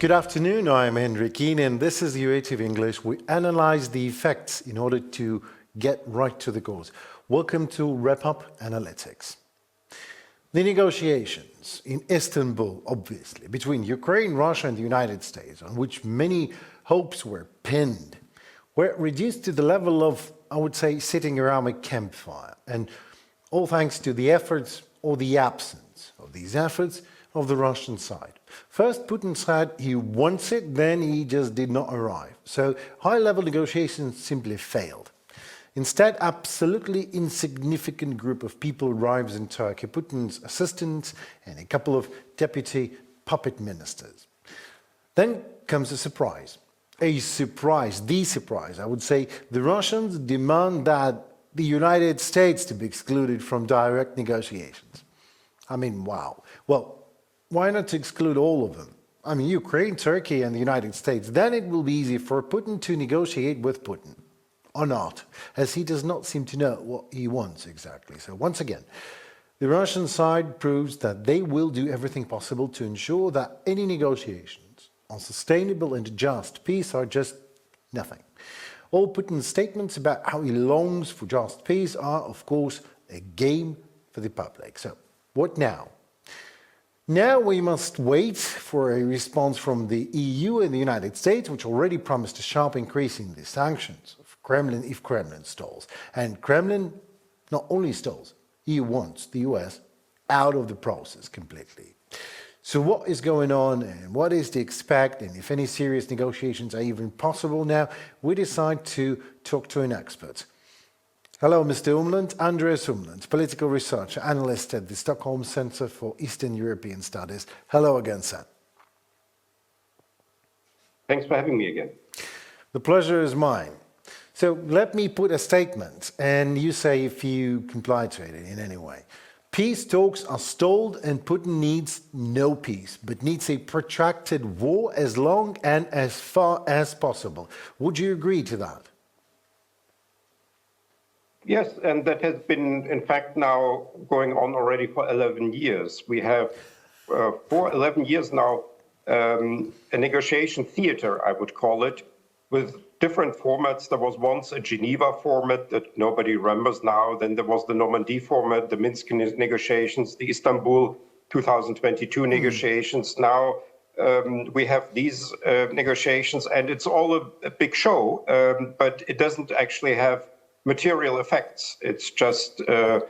Good afternoon, I'm Henrik Keen and this is UATV English. We analyze the effects in order to get right to the cause. Welcome to Wrap Up Analytics. The negotiations in Istanbul, obviously, between Ukraine, Russia and the United States, on which many hopes were pinned, were reduced to the level of, I would say, sitting around a campfire. And all thanks to the efforts or the absence of these efforts of the Russian side. First, Putin said he wants it, then he just did not arrive. So high-level negotiations simply failed. Instead, absolutely insignificant group of people arrives in Turkey, Putin's assistants and a couple of deputy puppet ministers. Then comes a surprise. The surprise, I would say. The Russians demand that the United States to be excluded from direct negotiations. I mean, wow. Well, why not to exclude all of them? I mean, Ukraine, Turkey and the United States. Then it will be easy for Putin to negotiate with Putin. Or not, as he does not seem to know what he wants exactly. So once again, the Russian side proves that they will do everything possible to ensure that any negotiations on sustainable and just peace are just nothing. All Putin's statements about how he longs for just peace are, of course, a game for the public. So what now? Now we must wait for a response from the EU and the United States, which already promised a sharp increase in the sanctions of Kremlin if Kremlin stalls. And Kremlin not only stalls, he wants the US out of the process completely. So what is going on and what is to expect, and if any serious negotiations are even possible now, we decide to talk to an expert. Hello, Mr. Umland, Andreas Umland, political researcher, analyst at the Stockholm Centre for Eastern European Studies. Hello again, sir. Thanks for having me again. The pleasure is mine. So let me put a statement, and you say if you comply to it in any way. Peace talks are stalled and Putin needs no peace, but needs a protracted war as long and as far as possible. Would you agree to that? Yes, and that has been, in fact, now going on already for 11 years. We have, for 11 years now, a negotiation theater, I would call it, with different formats. There was once a Geneva format that nobody remembers now. Then there was the Normandy format, the Minsk negotiations, the Istanbul 2022 negotiations. Now we have these negotiations, and it's all a big show, but it doesn't actually have material effects. It's just a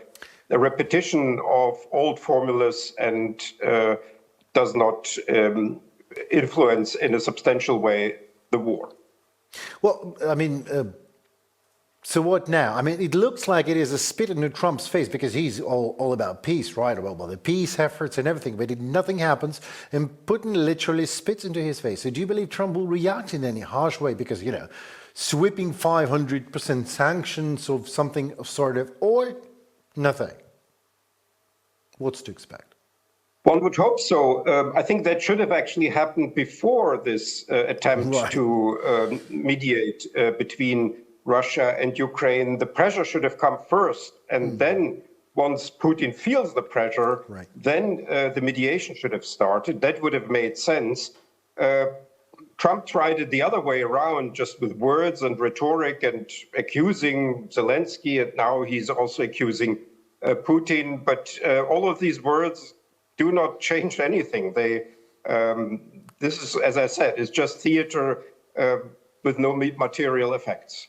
repetition of old formulas and does not influence in a substantial way the war. Well, I mean, so what now? I mean, it looks like it is a spit into Trump's face because he's all about peace, right? Well, the peace efforts and everything, but nothing happens and Putin literally spits into his face. So do you believe Trump will react in any harsh way? Because, you know, sweeping 500% sanctions of something of sort of, or nothing? What's to expect? One would hope so. I think that should have actually happened before this attempt to mediate between Russia and Ukraine. The pressure should have come first, and then once Putin feels the pressure, then the mediation should have started. That would have made sense. Trump tried it the other way around, just with words and rhetoric and accusing Zelenskyy, and now he's also accusing Putin. But all of these words do not change anything. This is, as I said, is just theater with no material effects.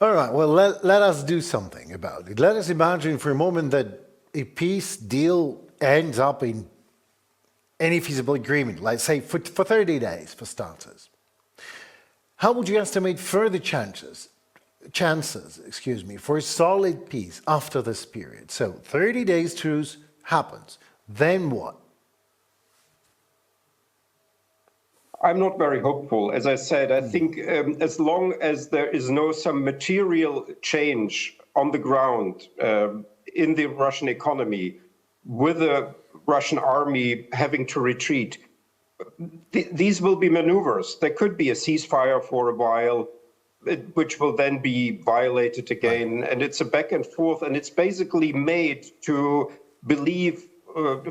All right, well, let us do something about it. Let us imagine for a moment that a peace deal ends up in any feasible agreement, let's say for 30 days, for starters. How would you estimate further chances, for a solid peace after this period? So 30 days truce happens. Then what? I'm not very hopeful. As I said, I think as long as there is some material change on the ground in the Russian economy, with the Russian army having to retreat, these will be maneuvers. There could be a ceasefire for a while, which will then be violated again. And it's a back and forth, and it's basically made to believe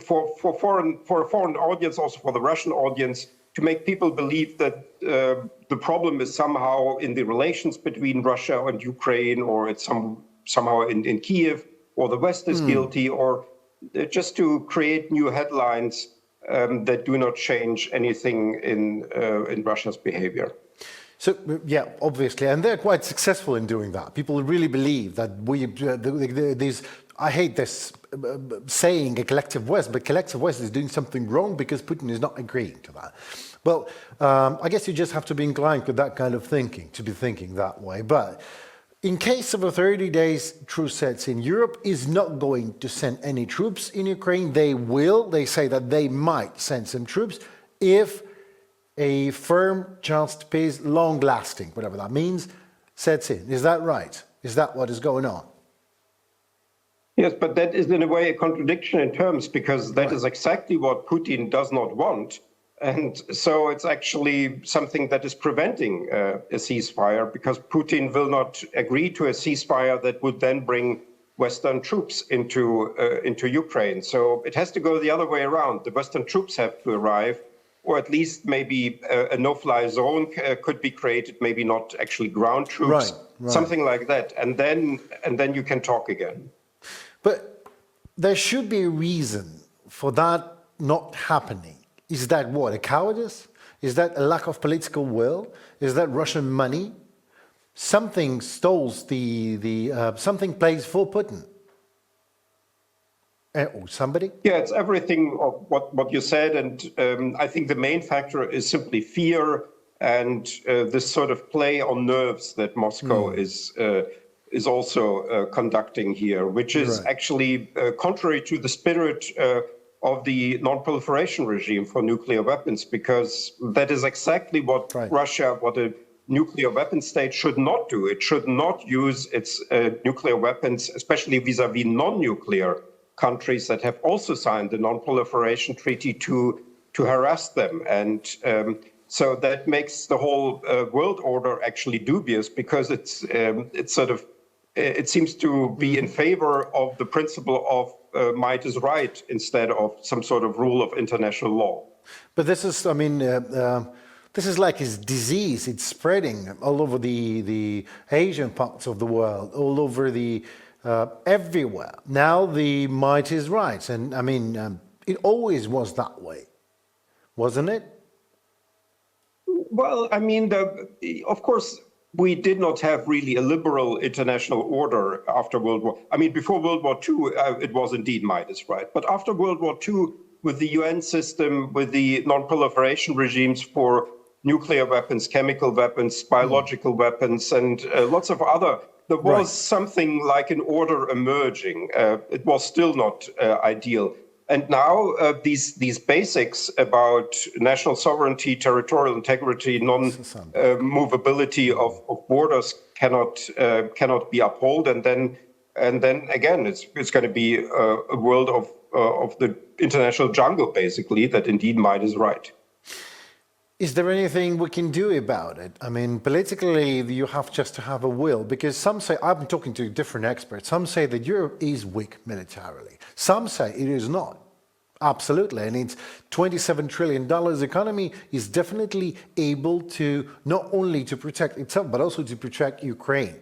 for a foreign audience, also for the Russian audience, to make people believe that the problem is somehow in the relations between Russia and Ukraine, or it's somehow in Kyiv, or the West is guilty, or just to create new headlines that do not change anything in Russia's behavior. So, yeah, obviously, and they're quite successful in doing that. People really believe that these, I hate this saying a collective West, but collective West is doing something wrong because Putin is not agreeing to that. Well, I guess you just have to be inclined with that kind of thinking, to be thinking that way. But in case of a 30 days truce sets in, Europe is not going to send any troops in Ukraine. They say that they might send some troops if a firm, just peace, long-lasting, whatever that means, sets in. Is that right? Is that what is going on? Yes, but that is in a way a contradiction in terms, because that is exactly what Putin does not want. And so it's actually something that is preventing a ceasefire, because Putin will not agree to a ceasefire that would then bring Western troops into Ukraine. So it has to go the other way around. The Western troops have to arrive, or at least maybe a no-fly zone could be created, maybe not actually ground troops, something like that. And then you can talk again. But there should be a reason for that not happening. Is that what, a cowardice? Is that a lack of political will? Is that Russian money? Something stalls something plays for Putin. Or somebody? Yeah, it's everything of what you said. And I think the main factor is simply fear and this sort of play on nerves that Moscow is also conducting here, which is actually contrary to the spirit of the non-proliferation regime for nuclear weapons, because that is exactly what Russia, what a nuclear weapon state should not do. It should not use its nuclear weapons, especially vis-a-vis non-nuclear countries that have also signed the non-proliferation treaty, to harass them. And so that makes the whole world order actually dubious, because it's sort of, it seems to be in favor of the principle of might is right instead of some sort of rule of international law. But this is, I mean, this is like his disease. It's spreading all over the Asian parts of the world, all over the everywhere. Now the might is right. And I mean, it always was that way, wasn't it? Well, I mean, of course, we did not have really a liberal international order after World War. I mean, before World War II, it was indeed might is right. But after World War II, with the UN system, with the non-proliferation regimes for nuclear weapons, chemical weapons, biological weapons, and lots of other, there was something like an order emerging. It was still not ideal. And now these basics about national sovereignty, territorial integrity, non-movability of borders cannot be upheld. And then again, it's going to be a world of the international jungle, basically, that indeed might is right. Is there anything we can do about it? I mean, politically, you have just to have a will, because some say, I've been talking to different experts, some say that Europe is weak militarily. Some say it is not. Absolutely. And its $27 trillion economy is definitely able to not only to protect itself, but also to protect Ukraine,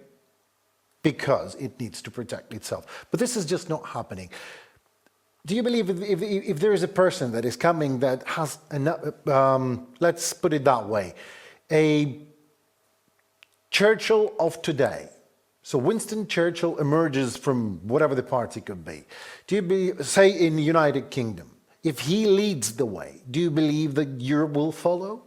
because it needs to protect itself. But this is just not happening. Do you believe if there is a person that is coming that has, let's put it that way, a Churchill of today, so Winston Churchill emerges from whatever the party could be, do you believe, say in the United Kingdom, if he leads the way, do you believe that Europe will follow?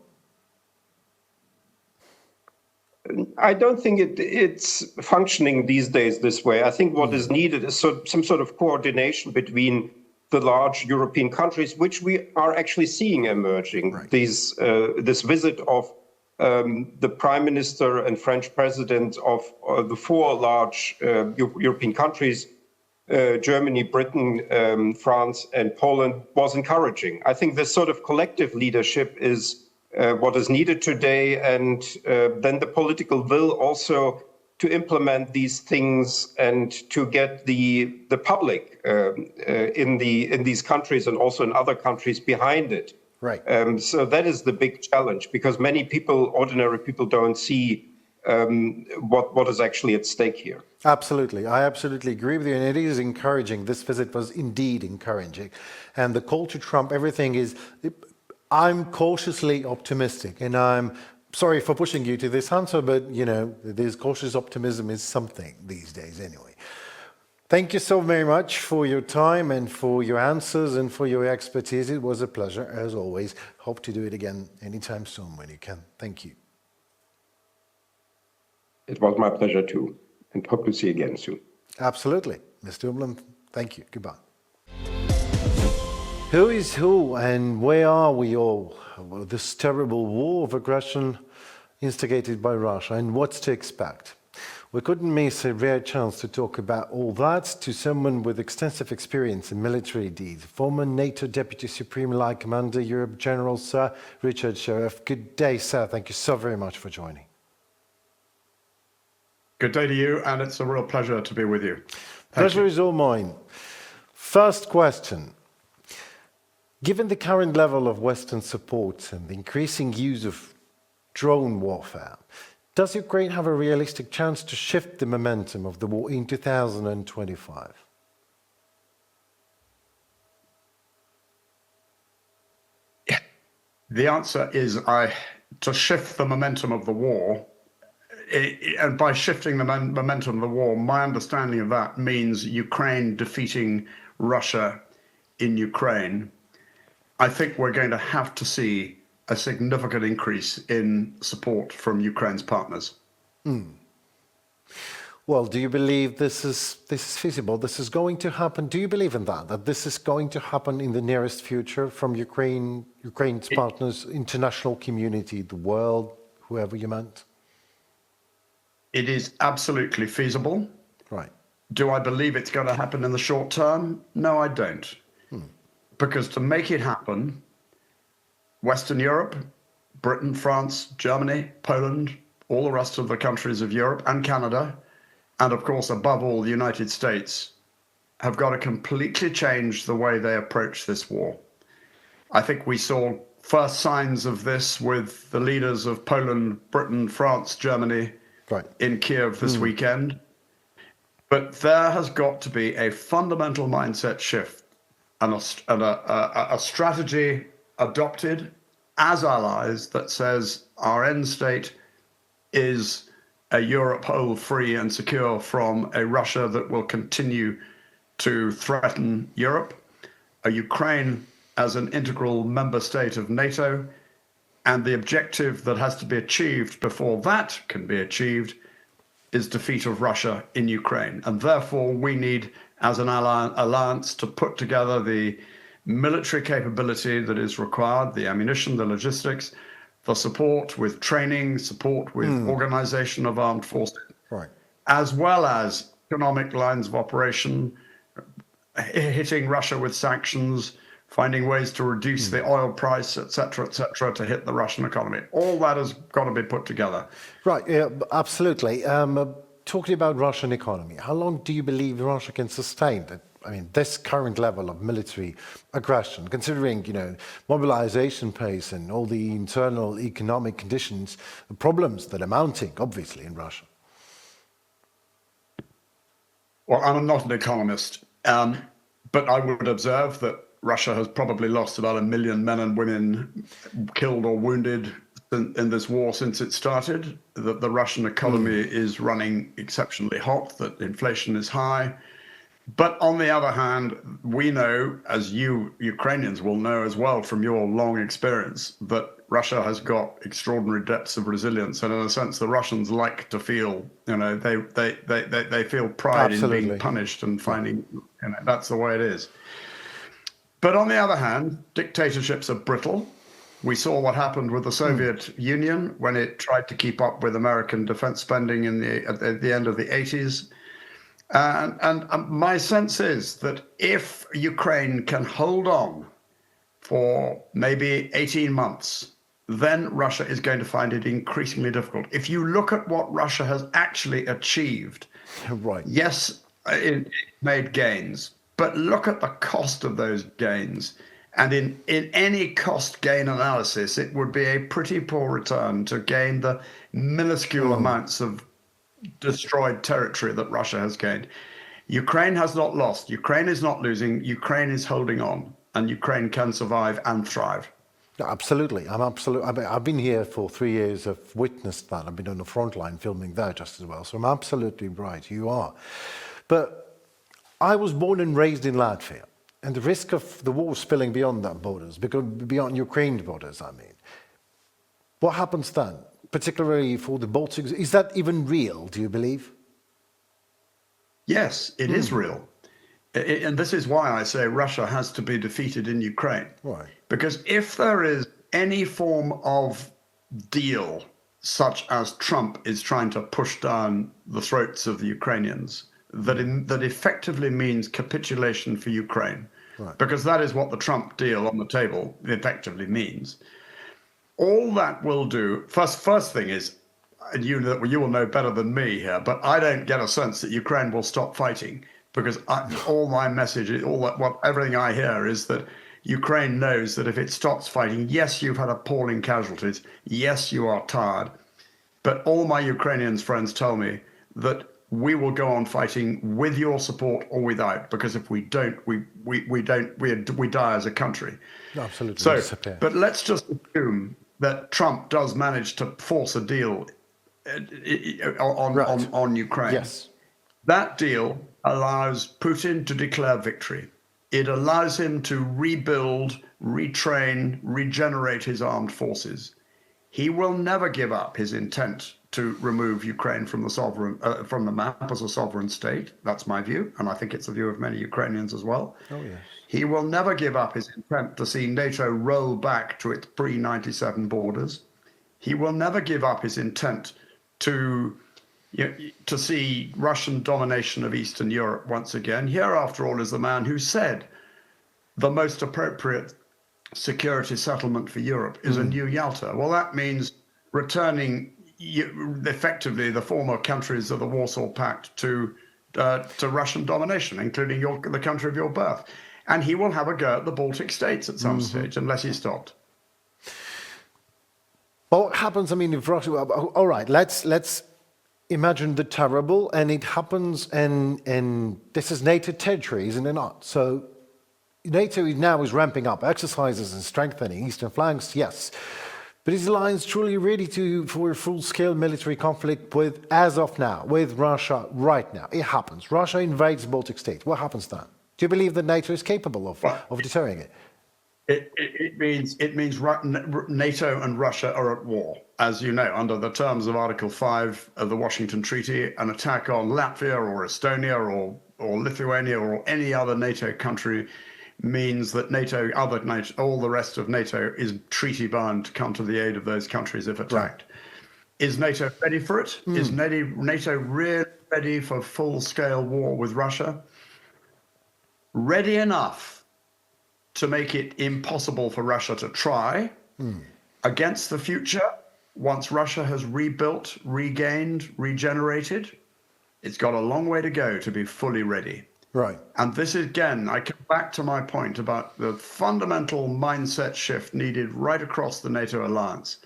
I don't think it's functioning these days this way. I think what is needed is some sort of coordination between the large European countries, which we are actually seeing emerging. This visit of the Prime Minister and French President of the four large European countries, Germany, Britain, France, and Poland, was encouraging. I think this sort of collective leadership is what is needed today, and then the political will also to implement these things and to get the public in these countries and also in other countries behind it. Right. So that is the big challenge, because many people, ordinary people, don't see what is actually at stake here. Absolutely. I absolutely agree with you. And it is encouraging. This visit was indeed encouraging. And the call to Trump, everything is, I'm cautiously optimistic. And I'm sorry for pushing you to this answer, but, you know, this cautious optimism is something these days anyway. Thank you so very much for your time and for your answers and for your expertise. It was a pleasure, as always. Hope to do it again anytime soon when you can. Thank you. It was my pleasure too, and hope to see you again soon. Absolutely. Mr. Umland, thank you. Goodbye. Who is who and where are we all? Well, this terrible war of aggression instigated by Russia, and what's to expect? We couldn't miss a rare chance to talk about all that to someone with extensive experience in military deeds, former NATO Deputy Supreme Allied Commander, Europe General Sir Richard Shireff. Good day, sir. Thank you so very much for joining. Good day to you, and it's a real pleasure to be with you. Pleasure is all mine. First question. Given the current level of Western support and the increasing use of drone warfare, does Ukraine have a realistic chance to shift the momentum of the war in 2025? The answer is to shift the momentum of the war. And by shifting the momentum of the war, my understanding of that means Ukraine defeating Russia in Ukraine. I think we're going to have to see a significant increase in support from Ukraine's partners. Well, do you believe this is feasible? This is going to happen? Do you believe in that this is going to happen in the nearest future from Ukraine's partners, international community, the world, whoever you meant? It is absolutely feasible. Right. Do I believe it's going to happen in the short term? No, I don't. Because to make it happen, Western Europe, Britain, France, Germany, Poland, all the rest of the countries of Europe and Canada, and of course, above all, the United States, have got to completely change the way they approach this war. I think we saw first signs of this with the leaders of Poland, Britain, France, Germany, in Kyiv this weekend. But there has got to be a fundamental mindset shift and a strategy adopted as allies that says our end state is a Europe whole, free and secure from a Russia that will continue to threaten Europe, a Ukraine as an integral member state of NATO, and the objective that has to be achieved before that can be achieved is defeat of Russia in Ukraine. And therefore, we need, as an alliance, to put together the military capability that is required, the ammunition, the logistics, the support with training, support with organization of armed forces, as well as economic lines of operation, hitting Russia with sanctions, finding ways to reduce the oil price, et cetera, to hit the Russian economy. All that has got to be put together. Right, yeah, absolutely. Talking about Russian economy, how long do you believe Russia can sustain that? I mean, this current level of military aggression, considering, you know, mobilization pace and all the internal economic conditions, the problems that are mounting, obviously, in Russia? Well, I'm not an economist, but I would observe that Russia has probably lost about 1 million men and women killed or wounded in this war since it started, that the Russian economy is running exceptionally hot, that inflation is high. But on the other hand, we know, as you Ukrainians will know as well from your long experience, that Russia has got extraordinary depths of resilience. And in a sense, the Russians like to feel, you know, they feel pride in being punished and finding, you know, that's the way it is. But on the other hand, dictatorships are brittle. We saw what happened with the Soviet Union when it tried to keep up with American defense spending at the end of the 80s. And my sense is that if Ukraine can hold on for maybe 18 months, then Russia is going to find it increasingly difficult. If you look at what Russia has actually achieved, yes, it made gains, but look at the cost of those gains. And in any cost gain analysis, it would be a pretty poor return to gain the minuscule amounts of destroyed territory that Russia has gained. Ukraine has not lost. Ukraine is not losing. Ukraine is holding on, and Ukraine can survive and thrive. Absolutely. I've been here for 3 years. I've witnessed that. I've been on the front line filming there just as well. So I'm absolutely right. You are. But I was born and raised in Latvia. And the risk of the war spilling beyond that borders, beyond Ukraine's borders, I mean. What happens then, particularly for the Baltics? Is that even real, do you believe? Yes, it is real. And this is why I say Russia has to be defeated in Ukraine. Why? Because if there is any form of deal, such as Trump is trying to push down the throats of the Ukrainians, that effectively means capitulation for Ukraine, because that is what the Trump deal on the table effectively means. All that will do, first thing is, and you will know better than me here, but I don't get a sense that Ukraine will stop fighting, because all my message, everything I hear is that Ukraine knows that if it stops fighting, yes, you've had appalling casualties, yes, you are tired, but all my Ukrainian friends tell me that we will go on fighting with your support or without, because if we don't, we die as a country. Absolutely. So, but let's just assume that Trump does manage to force a deal on Ukraine. Yes. That deal allows Putin to declare victory. It allows him to rebuild, retrain, regenerate his armed forces. He will never give up his intent to remove Ukraine from the map as a sovereign state. That's my view, and I think it's the view of many Ukrainians as well. Oh, yes. He will never give up his intent to see NATO roll back to its pre-97 borders. He will never give up his intent to see Russian domination of Eastern Europe once again. Here, after all, is the man who said the most appropriate security settlement for Europe is a new Yalta. Well, that means returning effectively the former countries of the Warsaw Pact to Russian domination, including the country of your birth. And he will have a go at the Baltic states at some stage, unless he's stopped. Well, what happens, I mean, if Russia, all right, let's imagine the terrible, and it happens, and this is NATO territory, isn't it not? So NATO now is ramping up exercises and strengthening eastern flanks, yes. But is the alliance truly ready for a full-scale military conflict as of now, with Russia right now? It happens. Russia invades Baltic states. What happens then? Do you believe that NATO is capable of deterring it? It means NATO and Russia are at war. As you know, under the terms of Article 5 of the Washington Treaty, an attack on Latvia or Estonia or Lithuania or any other NATO country means that all the rest of NATO is treaty bound to come to the aid of those countries if attacked. Right. Is NATO ready for it? Is NATO really ready for full-scale war with Russia? Ready enough to make it impossible for Russia to try against the future once Russia has rebuilt, regained, regenerated. It's got a long way to go to be fully ready. Right. And this is, again, I come back to my point about the fundamental mindset shift needed right across the NATO alliance.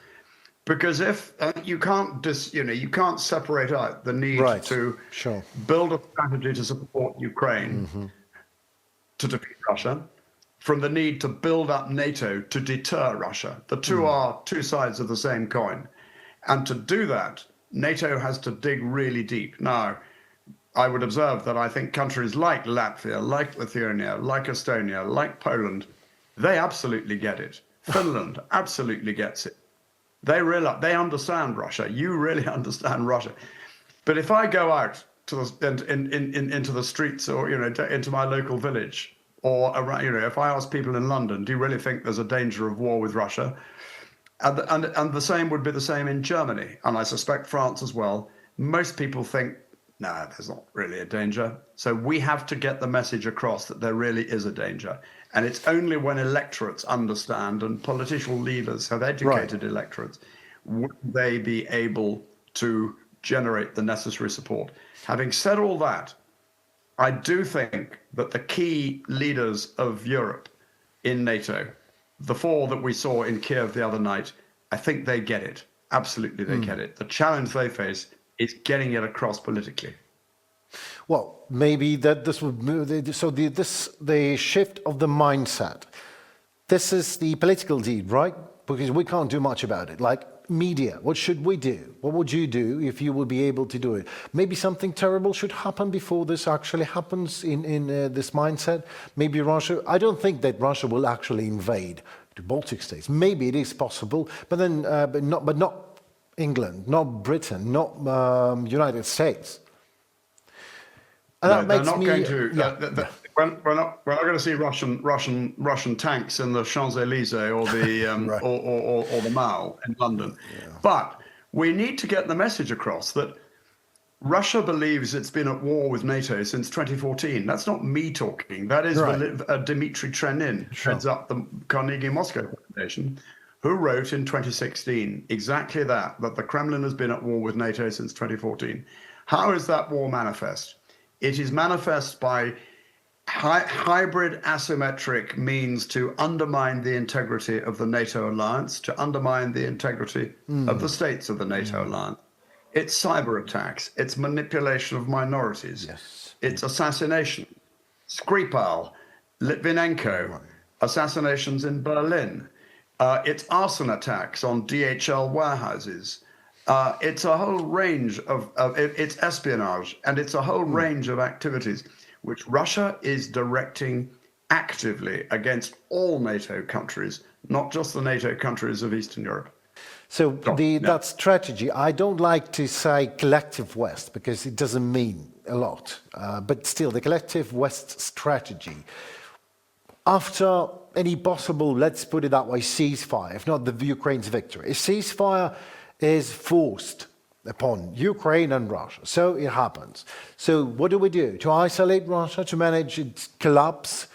Because if you can't you can't separate out the need to build a strategy to support Ukraine to defeat Russia from the need to build up NATO to deter Russia. The two are two sides of the same coin. And to do that, NATO has to dig really deep. Now, I would observe that I think countries like Latvia, like Lithuania, like Estonia, like Poland, they absolutely get it. Finland absolutely gets it. They understand Russia. You really understand Russia. But if I go out to into the streets or into my local village, or around, if I ask people in London, do you really think there's a danger of war with Russia? And the same would be the same in Germany, and I suspect France as well. Most people think, no, there's not really a danger. So we have to get the message across that there really is a danger. And it's only when electorates understand and political leaders have educated electorates, would they be able to generate the necessary support. Having said all that, I do think that the key leaders of Europe in NATO, the four that we saw in Kyiv the other night, I think they get it. Absolutely, they get it. The challenge they face is getting it across politically. Well, maybe that this would move. The shift of the mindset. This is the political deed, right? Because we can't do much about it. Like media, what should we do? What would you do if you would be able to do it? Maybe something terrible should happen before this actually happens in this mindset. Maybe Russia. I don't think that Russia will actually invade the Baltic states. Maybe it is possible, but then, but not England, not Britain, not United States. And No, that makes they're not me, going to. yeah. We're not going to see Russian tanks in the Champs-Elysees or the Right. or the Mall in London. But we need to get the message across that Russia believes it's been at war with NATO since 2014. That's not me talking. That is Right. Dmitry Trenin, heads up the Carnegie Moscow Foundation, who wrote in 2016 exactly that the Kremlin has been at war with NATO since 2014. How is that war manifest? It is manifest by hybrid asymmetric means to undermine the integrity of the NATO alliance, to undermine the integrity of the states of the NATO alliance. It's cyber attacks, it's manipulation of minorities, it's assassination. Skripal, Litvinenko, assassinations in Berlin. It's arson attacks on DHL warehouses. It's a whole range of it's espionage, and it's a whole range of activities which Russia is directing actively against all NATO countries, not just the NATO countries of Eastern Europe. So that strategy, I don't like to say collective West because it doesn't mean a lot, but still the collective West strategy, after any possible, let's put it that way, ceasefire, if not the Ukraine's victory, a ceasefire is forced upon Ukraine and Russia. So it happens. So what do we do? To isolate Russia, to manage its collapse,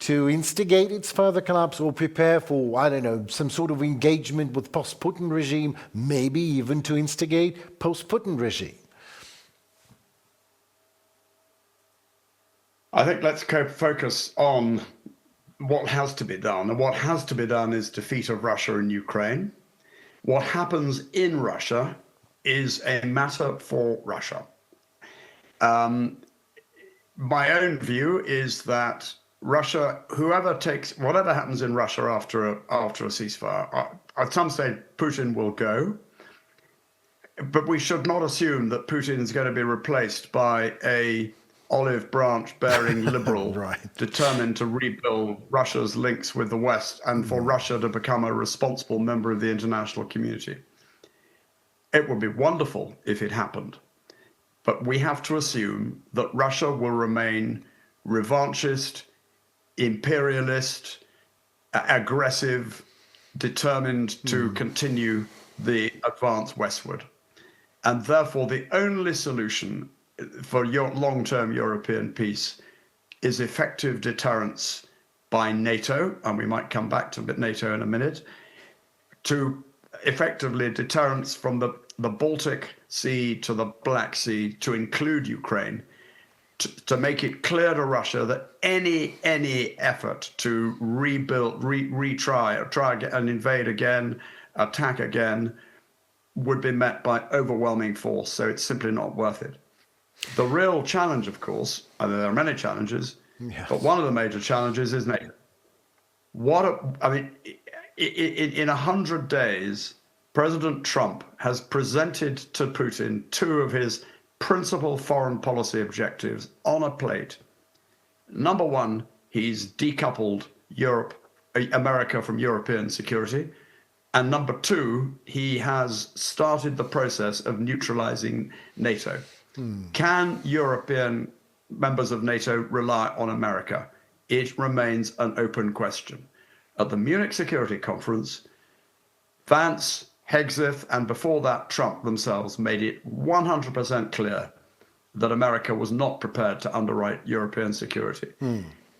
to instigate its further collapse, or prepare for, I don't know, some sort of engagement with post-Putin regime, maybe even to instigate post-Putin regime? I think let's focus on what has to be done. And what has to be done is defeat of Russia and Ukraine. What happens in Russia is a matter for Russia. My own view is that Russia, whatever happens in Russia after a ceasefire, at some stage Putin will go, but we should not assume that Putin is going to be replaced by a olive branch bearing liberal determined to rebuild Russia's links with the West and for Russia to become a responsible member of the international community. It would be wonderful if it happened, but we have to assume that Russia will remain revanchist, imperialist, aggressive, determined to continue the advance westward. And therefore, the only solution for long-term European peace is effective deterrence by NATO, and we might come back to NATO in a minute, to effectively deterrence from the Baltic Sea to the Black Sea to include Ukraine, to make it clear to Russia that any effort to rebuild, retry, or try and invade again, attack again, would be met by overwhelming force. So it's simply not worth it. The real challenge, of course, and there are many challenges, but one of the major challenges is NATO. In 100 days, President Trump has presented to Putin two of his principal foreign policy objectives on a plate. Number one, he's decoupled America from European security. And number two, he has started the process of neutralizing NATO. Can European members of NATO rely on America? It remains an open question. At the Munich Security Conference, Vance, Hegseth, and before that, Trump themselves made it 100% clear that America was not prepared to underwrite European security.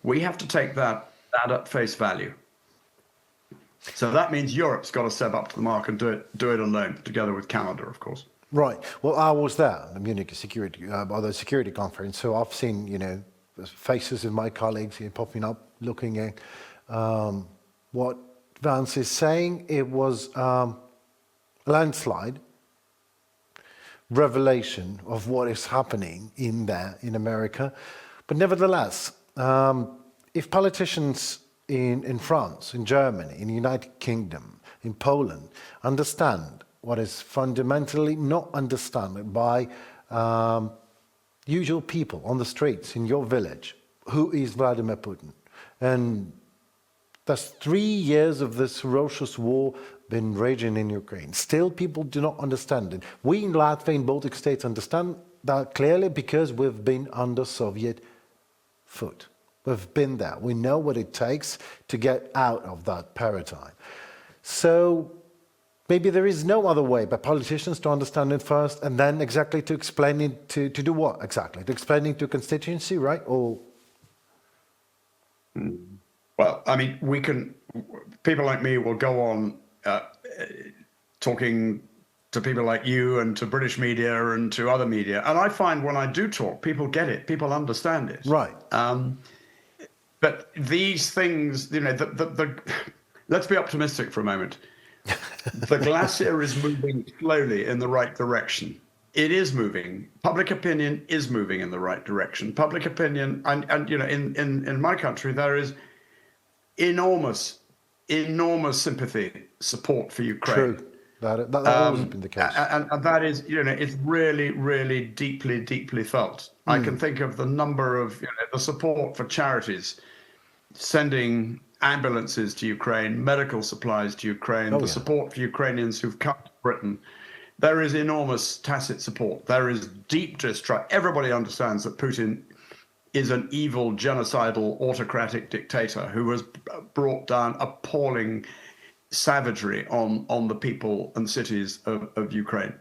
We have to take that at face value. So that means Europe's got to step up to the mark and do it alone, together with Canada, of course. Right. Well, I was there, the Munich security conference, so I've seen, faces of my colleagues popping up, looking what Vance is saying, it was a landslide revelation of what is happening in there in America. But nevertheless, if politicians in France, in Germany, in the United Kingdom, in Poland understand what is fundamentally not understood by usual people on the streets in your village, who is Vladimir Putin? And that's 3 years of this ferocious war been raging in Ukraine. Still, people do not understand it. We in Latvia and Baltic states understand that clearly because we've been under Soviet foot. We've been there. We know what it takes to get out of that paradigm. So maybe there is no other way but politicians to understand it first and then exactly to explain it, to do what exactly? To explain it to constituency, right? Or Well, I mean, people like me will go on talking to people like you and to British media and to other media. And I find when I do talk, people get it, people understand it. right. But these things, you know, let's be optimistic for a moment. The glacier is moving slowly in the right direction. It is moving. Public opinion is moving in the right direction. Public opinion, and you know, in my country, there is enormous sympathy, support for Ukraine. True. That's always been the case. And that is, you know, it's really, really deeply felt. I can think of the number of, you know, the support for charities sending ambulances to Ukraine, medical supplies to Ukraine, support for Ukrainians who've come to Britain. There is enormous tacit support. There is deep distrust. Everybody understands that Putin is an evil, genocidal, autocratic dictator who has brought down appalling savagery on the people and cities of Ukraine.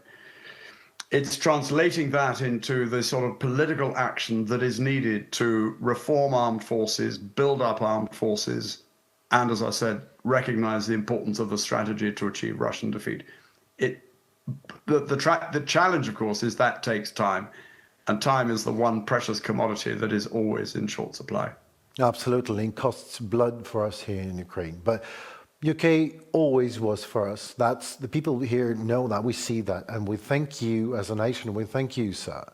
It's translating that into the sort of political action that is needed to reform armed forces, build up armed forces, and, as I said, recognize the importance of the strategy to achieve Russian defeat. The challenge, of course, is that takes time, and time is the one precious commodity that is always in short supply. Absolutely, and costs blood for us here in Ukraine. But UK always was for us. That's the people here know that, we see that, and we thank you as a nation. We thank you, sir.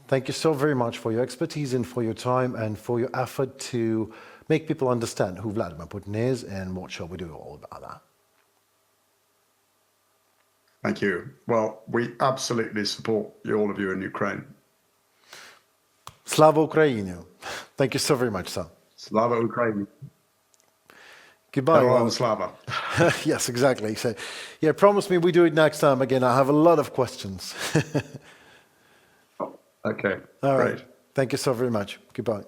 Thank you so very much for your expertise and for your time and for your effort to make people understand who Vladimir Putin is and what shall we do all about that. Thank you. Well, we absolutely support all of you in Ukraine. Slava Ukraini. Thank you so very much, sir. Slava Ukraini. Goodbye. Hello, Slava. Yes, exactly. So, yeah, promise me we do it next time again. I have a lot of questions. Okay. All great. right. Thank you so very much. Goodbye.